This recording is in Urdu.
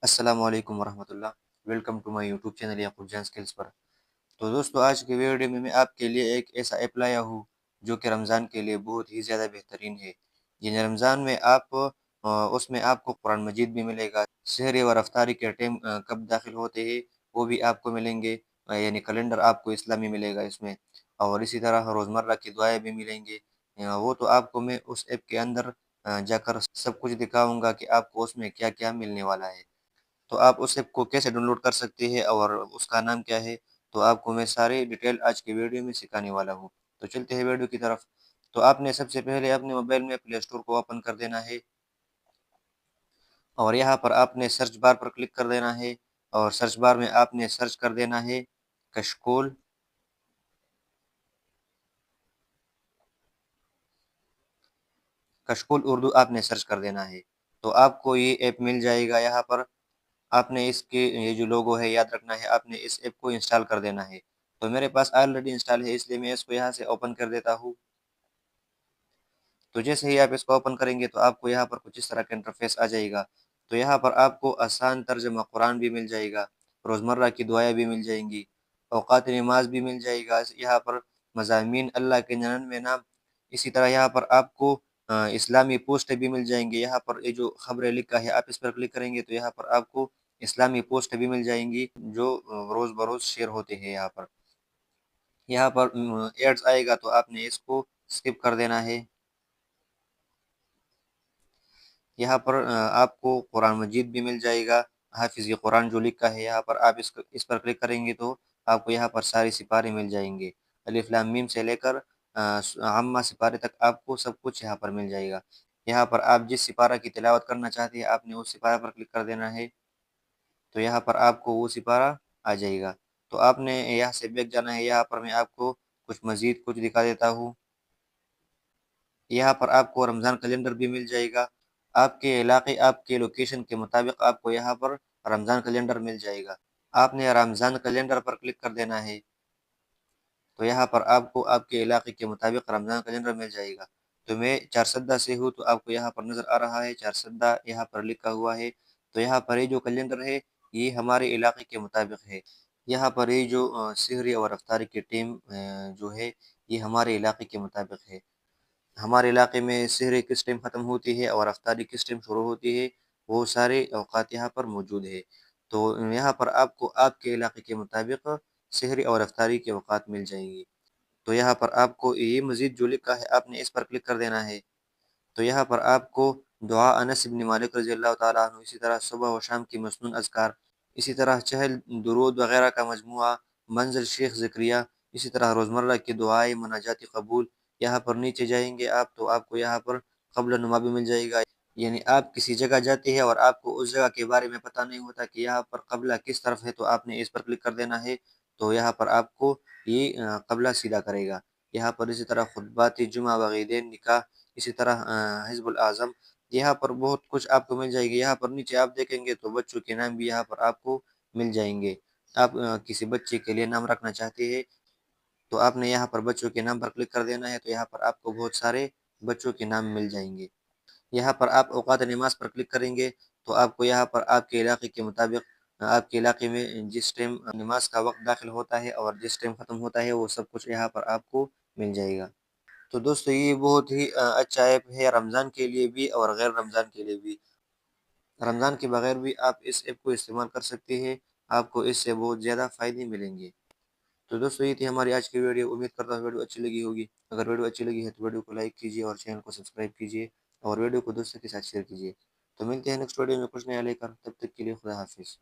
السلام علیکم ورحمۃ اللہ۔ Welcome to my YouTube channel Yaqoob Jan skills پر۔ تو دوستو، آج کی ویڈیو میں آپ کے لیے ایک ایسا ایپ لایا ہوں جو کہ رمضان کے لیے بہت ہی زیادہ بہترین ہے۔ یعنی رمضان میں اس میں آپ کو قرآن مجید بھی ملے گا، سحری اور افطاری کے ٹائم کب داخل ہوتے ہیں وہ بھی آپ کو ملیں گے، یعنی کیلنڈر آپ کو اسلامی ملے گا اس میں، اور اسی طرح روزمرہ کی دعائیں بھی ملیں گے۔ وہ تو آپ کو میں اس ایپ کے اندر جا کر سب کچھ دکھاؤں گا کہ آپ کو اس میں کیا کیا ملنے والا ہے۔ تو آپ اس ایپ کو کیسے ڈاؤن لوڈ کر سکتے ہیں اور اس کا نام کیا ہے، تو آپ کو میں سارے ڈیٹیل آج کی ویڈیو میں سکھانے والا ہوں۔ تو چلتے ہیں ویڈیو کی طرف۔ تو آپ نے سب سے پہلے اپنے موبائل میں پلے اسٹور کو اوپن کر دینا ہے، اور یہاں پر آپ نے سرچ بار پر کلک کر دینا ہے، اور سرچ بار میں آپ نے سرچ کر دینا ہے کشکول۔ کشکول اردو آپ نے سرچ کر دینا ہے، تو آپ کو یہ ایپ مل جائے گا۔ یہاں پر آپ نے اس کے یہ جو لوگو ہے یاد رکھنا ہے، آپ نے اس ایپ کو انسٹال کر دینا ہے۔ تو میرے پاس آلریڈی انسٹال ہے، اس لیے میں اس کو یہاں سے اوپن کر دیتا ہوں۔ تو جیسے ہی آپ اس کو اوپن کریں گے تو آپ کو یہاں پر کچھ اس طرح کا انٹرفیس آ جائے گا۔ تو یہاں پر آپ کو آسان ترجمہ قرآن بھی مل جائے گا، روزمرہ کی دعائیں بھی مل جائیں گی، اوقات نماز بھی مل جائے گا، یہاں پر مضامین اللہ کے 99 نام، اسی طرح یہاں پر آپ کو اسلامی پوسٹ بھی مل جائیں گے۔ یہاں پر یہ جو خبریں لکھا ہے، آپ اس پر کلک کریں گے تو یہاں پر آپ کو اسلامی پوسٹ بھی مل جائیں گی جو روز بروز شیئر ہوتے ہیں۔ یہاں پر ایڈز آئے گا تو آپ نے اس کو سکپ کر دینا ہے۔ یہاں پر آپ کو قرآن مجید بھی مل جائے گا، حافظ قرآن جو لکھا ہے، یہاں پر آپ اس پر کلک کریں گے تو آپ کو یہاں پر سارے سپارے مل جائیں گے، الف لام میم سے لے کر عامہ سپارے تک آپ کو سب کچھ یہاں پر مل جائے گا۔ یہاں پر آپ جس سپارہ کی تلاوت کرنا چاہتے ہیں، آپ نے اس سپارہ پر کلک کر دینا ہے، تو یہاں پر آپ کو وہ سپارہ آ جائے گا۔ تو آپ نے یہاں سے بیک جانا ہے۔ یہاں پر میں آپ کو مزید کچھ دکھا دیتا ہوں۔ یہاں پر آپ کو رمضان کیلنڈر بھی مل جائے گا، آپ کے علاقے، آپ کے لوکیشن کے مطابق آپ کو یہاں پر رمضان کیلنڈر مل جائے گا۔ آپ نے رمضان کیلنڈر پر کلک کر دینا ہے، تو یہاں پر آپ کو آپ کے علاقے کے مطابق رمضان کیلنڈر مل جائے گا۔ تو میں چارسدہ سے ہوں، تو آپ کو یہاں پر نظر آ رہا ہے چارسدہ یہاں پر لکھا ہوا ہے۔ تو یہاں پر یہ جو کیلنڈر ہے یہ ہمارے علاقے کے مطابق ہے۔ یہاں پر یہ جو سحری اور افطاری کے ٹائم جو ہے یہ ہمارے علاقے کے مطابق ہے۔ ہمارے علاقے میں سحری کس ٹائم ختم ہوتی ہے اور افطاری کس ٹائم شروع ہوتی ہے، وہ سارے اوقات یہاں پر موجود ہے۔ تو یہاں پر آپ کو آپ کے علاقے کے مطابق سحری اور افطاری کے اوقات مل جائیں گی۔ تو یہاں پر آپ کو یہ مزید جو لکھا ہے آپ نے اس پر کلک کر دینا ہے۔ تو یہاں پر آپ کو دعا انس بن مالک رضی اللہ تعالیٰ عنہ، اسی طرح صبح و شام کی مسنون اذکار، اسی طرح چہل درود وغیرہ کا مجموعہ، منزل شیخ ذکریہ، اسی طرح روزمرہ کی دعائیں، مناجات قبول، یہاں پر نیچے جائیں گے آپ تو آپ کو یہاں پر قبل نما بھی مل جائے گا۔ یعنی آپ کسی جگہ جاتے ہیں اور آپ کو اس جگہ کے بارے میں پتہ نہیں ہوتا کہ یہاں پر قبلہ کس طرف ہے، تو آپ نے اس پر کلک کر دینا ہے، تو یہاں پر آپ کو یہ قبلہ سیدھا کرے گا۔ یہاں پر اسی طرح خطبات جمعہ وغیرہ، نکاح، اسی طرح حزب الاعظم، یہاں پر بہت کچھ آپ کو مل جائے گی۔ یہاں پر نیچے آپ دیکھیں گے تو بچوں کے نام بھی یہاں پر آپ کو مل جائیں گے۔ آپ کسی بچے کے لیے نام رکھنا چاہتے ہیں تو آپ نے یہاں پر بچوں کے نام پر کلک کر دینا ہے، تو یہاں پر آپ کو بہت سارے بچوں کے نام مل جائیں گے۔ یہاں پر آپ اوقات نماز پر کلک کریں گے تو آپ کو یہاں پر آپ کے علاقے کے مطابق، آپ کے علاقے میں جس ٹائم نماز کا وقت داخل ہوتا ہے اور جس ٹائم ختم ہوتا ہے وہ سب کچھ یہاں پر آپ کو مل جائے گا۔ تو دوستو، یہ بہت ہی اچھا ایپ ہے رمضان کے لیے بھی اور غیر رمضان کے لیے بھی۔ رمضان کے بغیر بھی آپ اس ایپ کو استعمال کر سکتے ہیں، آپ کو اس سے بہت زیادہ فائدے ملیں گے۔ تو دوستو، یہ تھی ہماری آج کی ویڈیو۔ امید کرتا ہوں ویڈیو اچھی لگی ہوگی۔ اگر ویڈیو اچھی لگی ہے تو ویڈیو کو لائک کیجیے اور چینل کو سبسکرائب کیجیے، اور ویڈیو کو دوستوں کے ساتھ شیئر کیجیے۔ تو ملتے ہیں نیکسٹ ویڈیو میں کچھ نیا لے کر، تب تک کے لیے خدا حافظ۔